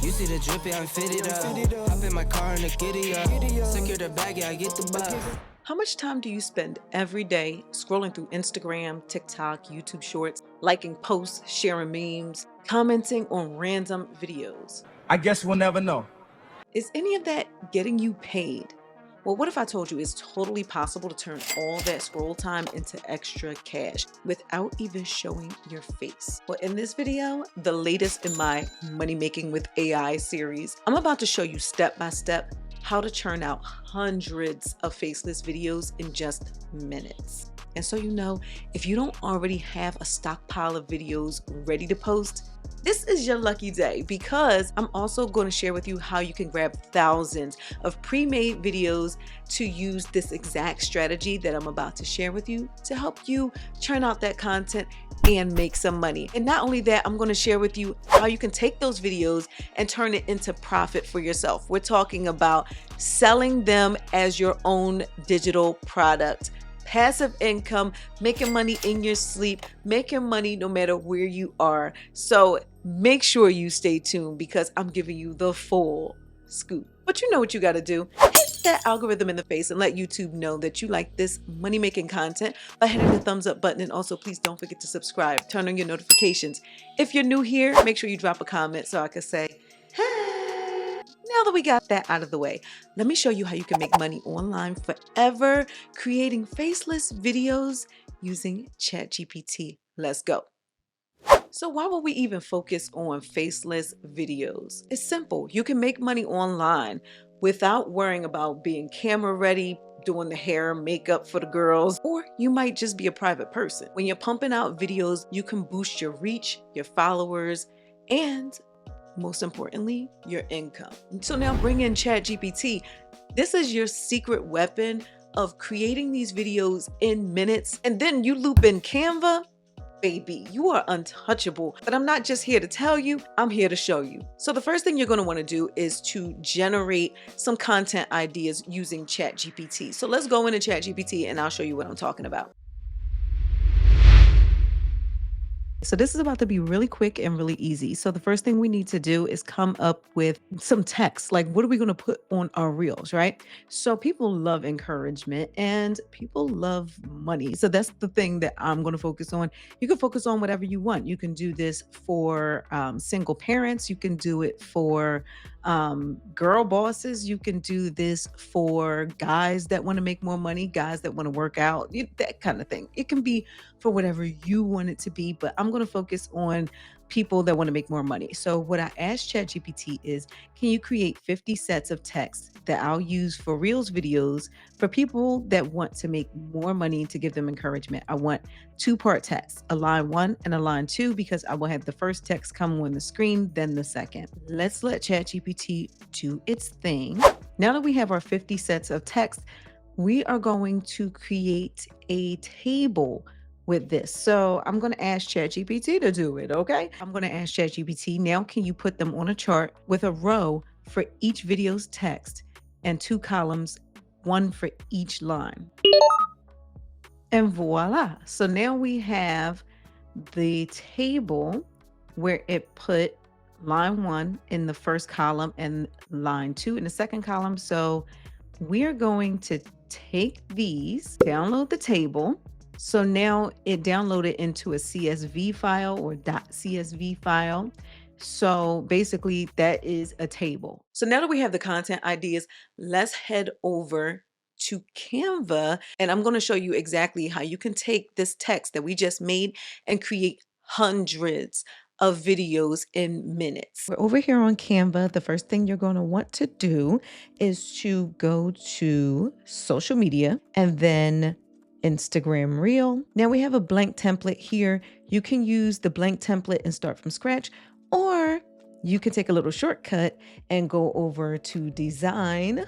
You see the drippy, I'm fitted up. Hop in my car and the giddy up. Secure the bag, yeah, I get the bus. How much time do you spend every day scrolling through Instagram, TikTok, YouTube Shorts, liking posts, sharing memes, commenting on random videos? I guess we'll never know. Is any of that getting you paid? Well, what if I told you it's totally possible to turn all that scroll time into extra cash without even showing your face? Well, in this video, the latest in my Money Making with AI series, I'm about to show you step by step how to churn out hundreds of faceless videos in just minutes. And so you know, if you don't already have a stockpile of videos ready to post, this is your lucky day, because I'm also going to share with you how you can grab thousands of pre-made videos to use this exact strategy that I'm about to share with you to help you churn out that content and make some money. And not only that, I'm going to share with you how you can take those videos and turn it into profit for yourself. We're talking about selling them as your own digital product. Passive income, making money in your sleep, making money no matter where you are. So make sure you stay tuned, because I'm giving you the full scoop. But you know what you got to do. Hit that algorithm in the face and let YouTube know that you like this money-making content by hitting the thumbs up button. And also, please don't forget to subscribe. Turn on your notifications. If you're new here, make sure you drop a comment so I can say, hey. Now that we got that out of the way, let me show you how you can make money online forever creating faceless videos using ChatGPT. Let's go. So why would we even focus on faceless videos? It's simple. You can make money online without worrying about being camera ready, doing the hair, makeup for the girls, or you might just be a private person. When you're pumping out videos, you can boost your reach, your followers, and most importantly, your income. So now bring in ChatGPT. This is your secret weapon of creating these videos in minutes. And then you loop in Canva, baby, you are untouchable. But I'm not just here to tell you, I'm here to show you. So the first thing you're going to want to do is to generate some content ideas using ChatGPT. So let's go into ChatGPT and I'll show you what I'm talking about. So this is about to be really quick and really easy. So the first thing we need to do is come up with some text. Like, what are we going to put on our reels, right? So people love encouragement and people love money. So that's the thing that I'm going to focus on. You can focus on whatever you want. You can do this for single parents. You can do it for girl bosses. You can do this for guys that want to make more money, guys that want to work out, that kind of thing. It can be for whatever you want it to be, but I'm going to focus on people that want to make more money. So what I asked ChatGPT is, can you create 50 sets of text that I'll use for Reels videos for people that want to make more money to give them encouragement? I want 2-part text, a line 1 and a line 2, because I will have the first text come on the screen, then the second. Let's let ChatGPT do its thing. Now that we have our 50 sets of text, we are going to create a table with this. So I'm going to ask ChatGPT to do it, okay? I'm going to ask ChatGPT, now can you put them on a chart with a row for each video's text and 2 columns, 1 for each line. And voila. So now we have the table where it put line 1 in the first column and line 2 in the second column. So we're going to take these, download the table. So now it downloaded into a CSV file or .csv file. So basically that is a table. So now that we have the content ideas, let's head over to Canva, and I'm going to show you exactly how you can take this text that we just made and create hundreds of videos in minutes. We're over here on Canva. The first thing you're going to want to do is to go to social media and then Instagram Reel. Now we have a blank template here. You can use the blank template and start from scratch, or you can take a little shortcut and go over to design,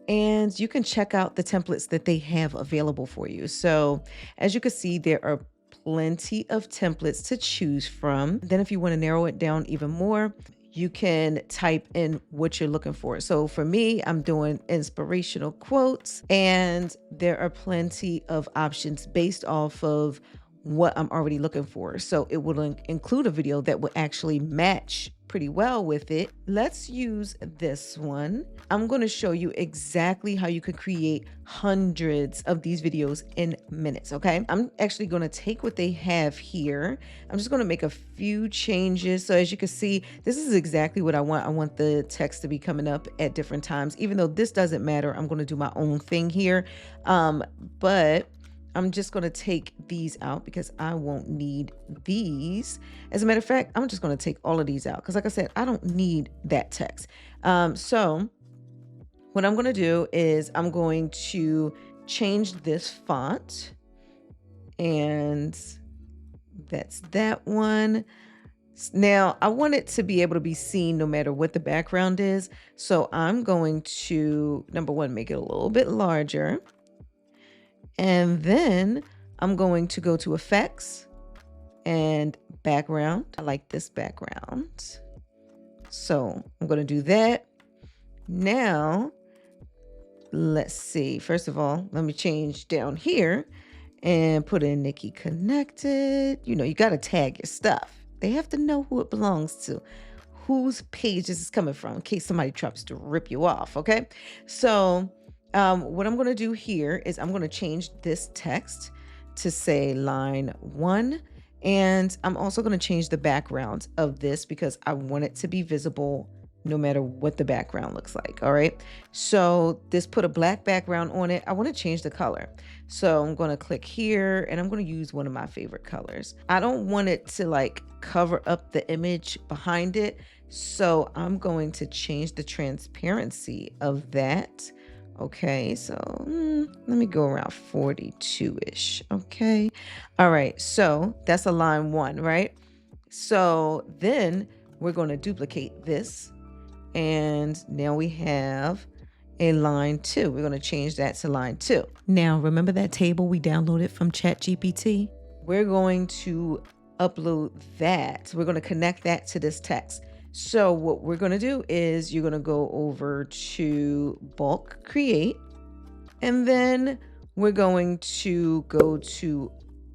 and you can check out the templates that they have available for you. So as you can see, there are plenty of templates to choose from. Then if you want to narrow it down even more, you can type in what you're looking for. So for me, I'm doing inspirational quotes, and there are plenty of options based off of what I'm already looking for. So it will include a video that will actually match pretty well with it. Let's use this one. I'm going to show you exactly how you could create hundreds of these videos in minutes, okay? I'm actually going to take what they have here. I'm just going to make a few changes. So as you can see, this is exactly what I want. I want the text to be coming up at different times. Even though this doesn't matter, I'm going to do my own thing here. But I'm just going to take these out because I won't need these. As a matter of fact, I'm just going to take all of these out because, like I said, I don't need that text. So what I'm going to do is I'm going to change this font, and that's that one. Now, I want it to be able to be seen no matter what the background is. So I'm going to, number one, make it a little bit larger. And then I'm going to go to effects and background. I like this background. So I'm going to do that. Now, let's see. First of all, let me change down here and put in Nikki Connected. You know, you got to tag your stuff. They have to know who it belongs to, whose page this is coming from, in case somebody tries to rip you off, okay? So what I'm going to do here is I'm going to change this text to say line 1. And I'm also going to change the background of this because I want it to be visible no matter what the background looks like. All right. So this put a black background on it. I want to change the color. So I'm going to click here and I'm going to use one of my favorite colors. I don't want it to like cover up the image behind it. So I'm going to change the transparency of that. Okay, so let me go around 42-ish. Okay. All right. So that's a line 1, right? So then we're going to duplicate this. And now we have a line 2. We're going to change that to line 2. Now, remember that table we downloaded from ChatGPT? We're going to upload that. We're going to connect that to this text. So what we're going to do is you're going to go over to bulk create, and then we're going to go to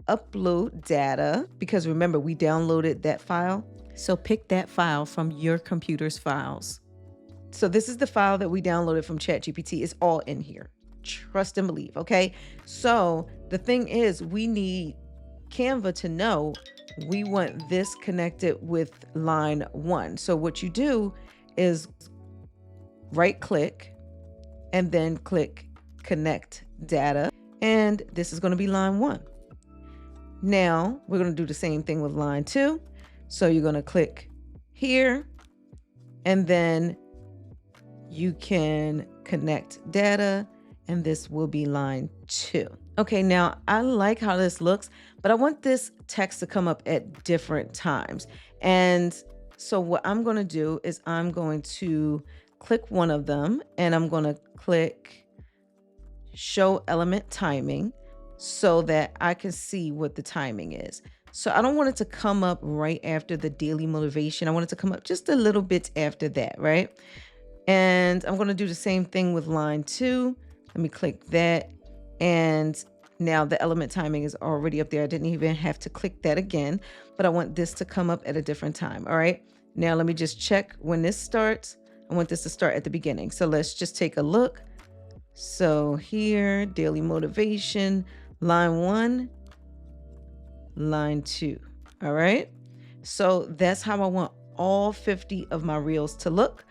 upload data, because remember we downloaded that file. So pick that file from your computer's files. So this is the file that we downloaded from ChatGPT. It's all in here. Trust and believe. Okay. So the thing is, we need Canva to know we want this connected with line 1. So what you do is right click and then click connect data. And this is going to be line 1. Now we're going to do the same thing with line 2. So you're going to click here and then you can connect data, and this will be line 2. Okay, now I like how this looks, but I want this text to come up at different times. And so what I'm going to do is I'm going to click one of them and I'm going to click show element timing so that I can see what the timing is. So I don't want it to come up right after the daily motivation. I want it to come up just a little bit after that, right? And I'm going to do the same thing with line 2. Let me click that. And now the element timing is already up there. I didn't even have to click that again, but I want this to come up at a different time. All right. Now let me just check when this starts. I want this to start at the beginning. So let's just take a look. So here, daily motivation, line 1, line 2. All right. So that's how I want all 50 of my reels to look.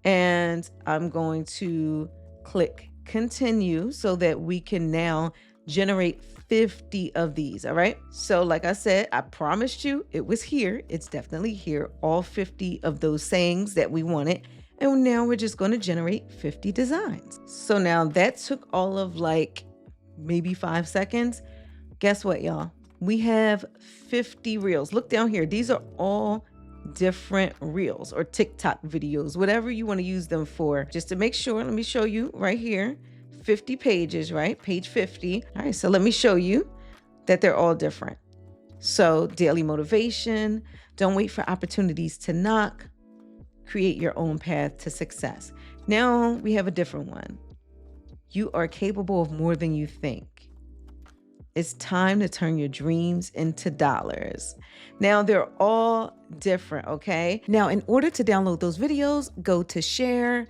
And I'm going to click continue so that we can now generate 50 of these. All right. So like I said, I promised you it was here. It's definitely here. All 50 of those sayings that we wanted. And now we're just going to generate 50 designs. So now that took all of like maybe 5 seconds. Guess what, y'all? We have 50 reels. Look down here. These are all different reels or TikTok videos, whatever you want to use them for. Just to make sure, let me show you right here. 50 pages, right? Page 50. All right, so let me show you that they're all different. So daily motivation, don't wait for opportunities to knock, create your own path to success. Now we have a different one. You are capable of more than you think. It's time to turn your dreams into dollars. Now, they're all different, okay? Now, in order to download those videos, go to share,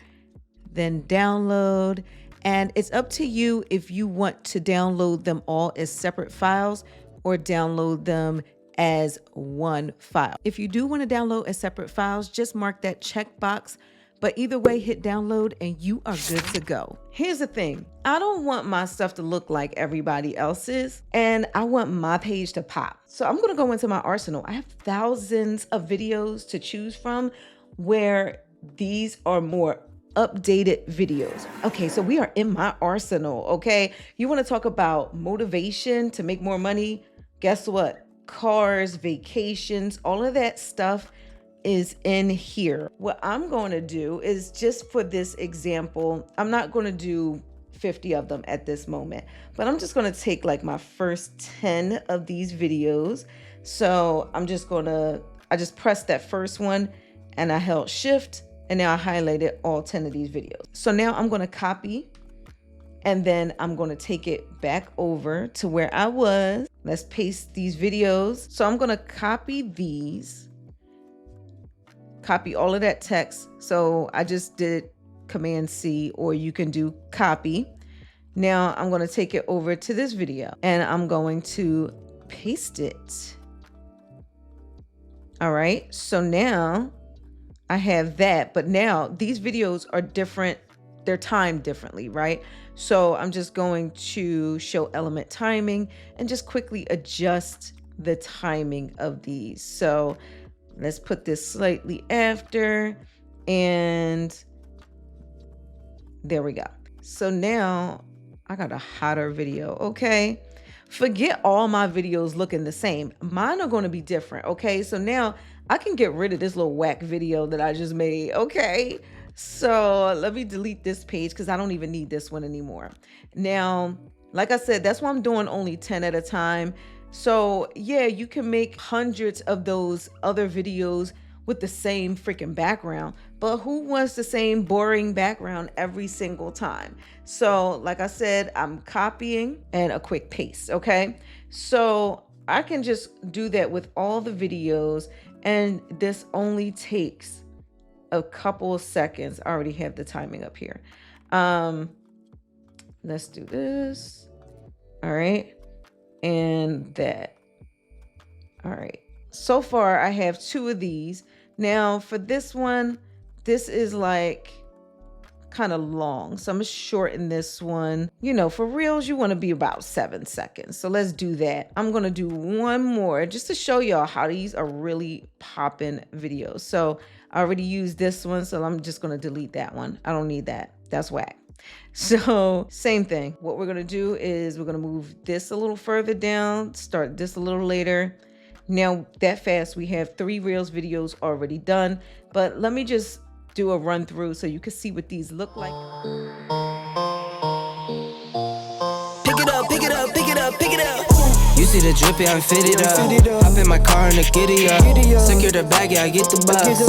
then download, and it's up to you if you want to download them all as separate files or download them as one file. If you do want to download as separate files, just mark that checkbox. But either way, hit download and you are good to go. Here's the thing. I don't want my stuff to look like everybody else's, and I want my page to pop. So I'm gonna go into my arsenal. I have thousands of videos to choose from where these are more updated videos. Okay, so we are in my arsenal, okay? You wanna talk about motivation to make more money? Guess what? Cars, vacations, all of that stuff is in here. What I'm going to do is, just for this example, I'm not going to do 50 of them at this moment, but I'm just going to take like my first 10 of these videos. So I just pressed that first one and I held shift, and now I highlighted all 10 of these videos. So now I'm going to copy, and then I'm going to take it back over to where I was. Let's paste these videos. So I'm going to copy these, copy all of that text. So I just did Command C, or you can do copy. Now I'm going to take it over to this video and I'm going to paste it. All right. So now I have that, but now these videos are different. They're timed differently, right? So I'm just going to show element timing and just quickly adjust the timing of these. So let's put this slightly after, and there we go. So now I got a hotter video, okay? Forget all my videos looking the same. Mine are going to be different, okay? So now I can get rid of this little whack video that I just made, okay? So let me delete this page because I don't even need this one anymore. Now, like I said, that's why I'm doing only 10 at a time. So yeah, you can make hundreds of those other videos with the same freaking background, but who wants the same boring background every single time? So like I said, I'm copying and a quick paste, okay? So I can just do that with all the videos, and this only takes a couple of seconds. I already have the timing up here. Let's do this. All right. And that. All right. So far I have 2 of these. Now for this one, this is like kind of long. So I'm gonna shorten this one. You know, for reels, you want to be about 7 seconds. So let's do that. I'm gonna do one more just to show y'all how these are really popping videos. So I already used this one, so I'm just gonna delete that one. I don't need that. That's whack. So same thing. What we're gonna do is we're gonna move this a little further down, start this a little later. Now that fast, we have 3 Reels videos already done, but let me just do a run through so you can see what these look like. Pick it up, pick it up, pick it up, pick it up. You see the drippy, I'm fitted up. Hop in my car and the giddy up. Secure the bag, yeah, I get the bus. Pick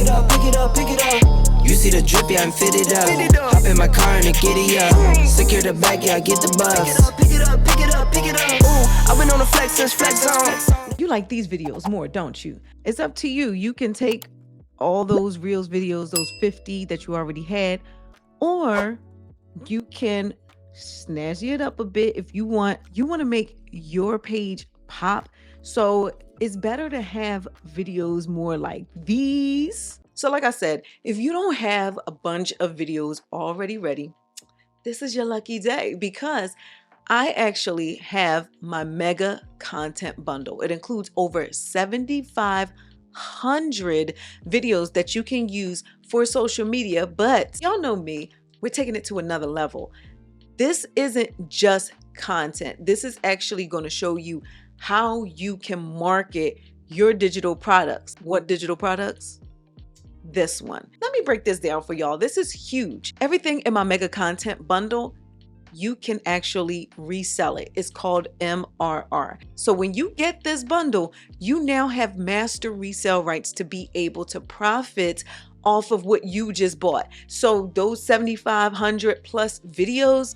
it up, pick it up, pick it up. You see the drippy, I'm fitted up. Hop in my car and the giddy up. Secure the bag, yeah, I get the bus. Pick it up, pick it up, pick it up. Ooh, I've been on the flex since flex on. You like these videos more, don't you? It's up to you. You can take all those Reels videos, those 50 that you already had, or you can snazzy it up a bit if you want. You want to make your page pop. So it's better to have videos more like these. So like I said, if you don't have a bunch of videos already ready, this is your lucky day, because I actually have my mega content bundle. It includes over 7,500 videos that you can use for social media. But y'all know me, we're taking it to another level. This isn't just content. This is actually going to show you how you can market your digital products. What digital products? This one. Let me break this down for y'all. This is huge. Everything in my mega content bundle, you can actually resell it. It's called MRR. So when you get this bundle, you now have master resale rights to be able to profit off of what you just bought. So those 7,500 plus videos,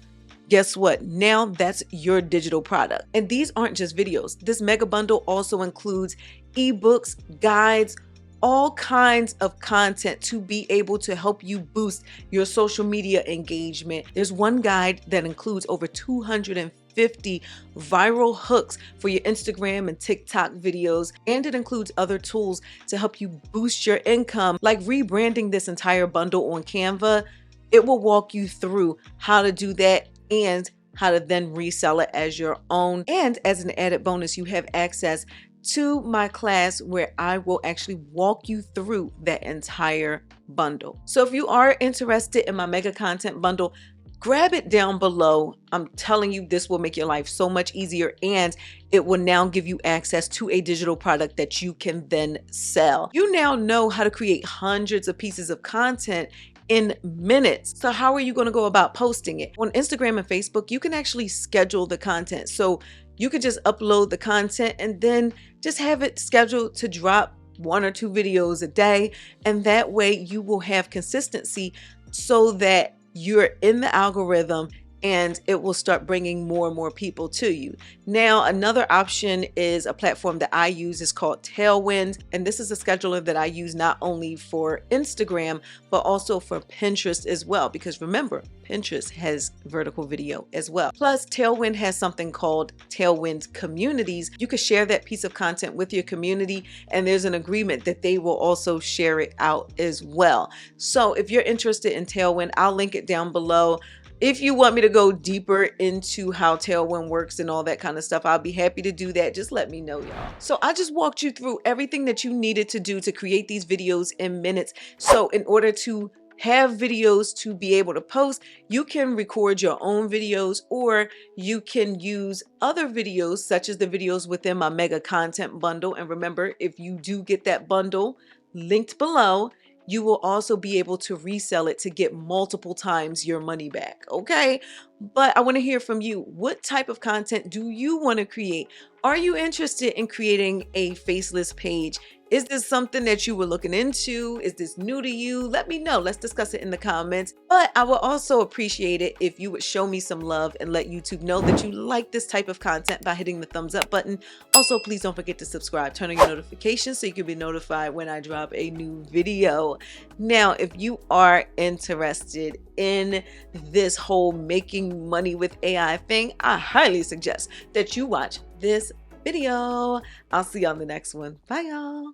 Guess what? Now that's your digital product. And these aren't just videos. This mega bundle also includes ebooks, guides, all kinds of content to be able to help you boost your social media engagement. There's one guide that includes over 250 viral hooks for your Instagram and TikTok videos, and it includes other tools to help you boost your income, like rebranding this entire bundle on Canva. It will walk you through how to do that and how to then resell it as your own. And as an added bonus, you have access to my class where I will actually walk you through that entire bundle. So if you are interested in my mega content bundle, grab it down below. I'm telling you, this will make your life so much easier, and it will now give you access to a digital product that you can then sell. You now know how to create hundreds of pieces of content in minutes. So how are you going to go about posting it? On Instagram and Facebook, you can actually schedule the content. So you could just upload the content and then just have it scheduled to drop 1 or 2 videos a day. And that way you will have consistency so that you're in the algorithm and it will start bringing more and more people to you. Now, another option is a platform that I use is called Tailwind. And this is a scheduler that I use not only for Instagram, but also for Pinterest as well. Because remember, Pinterest has vertical video as well. Plus, Tailwind has something called Tailwind Communities. You could share that piece of content with your community, and there's an agreement that they will also share it out as well. So if you're interested in Tailwind, I'll link it down below. If you want me to go deeper into how Tailwind works and all that kind of stuff, I'll be happy to do that. Just let me know, y'all. So I just walked you through everything that you needed to do to create these videos in minutes. So in order to have videos to be able to post, you can record your own videos, or you can use other videos such as the videos within my mega content bundle. And remember, if you do get that bundle linked below, you will also be able to resell it to get multiple times your money back, okay? But I want to hear from you. What type of content do you want to create? Are you interested in creating a faceless page? Is this something that you were looking into? Is this new to you? Let me know. Let's discuss it in the comments. But I would also appreciate it if you would show me some love and let YouTube know that you like this type of content by hitting the thumbs up button. Also, please don't forget to subscribe. Turn on your notifications so you can be notified when I drop a new video. Now, if you are interested in this whole making money with AI thing, I highly suggest that you watch this video. I'll see you on the next one. Bye, y'all.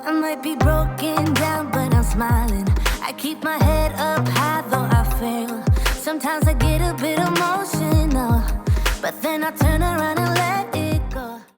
I might be broken down, but I'm smiling. I keep my head up high, though I fail. Sometimes I get a bit emotional, but then I turn around and let it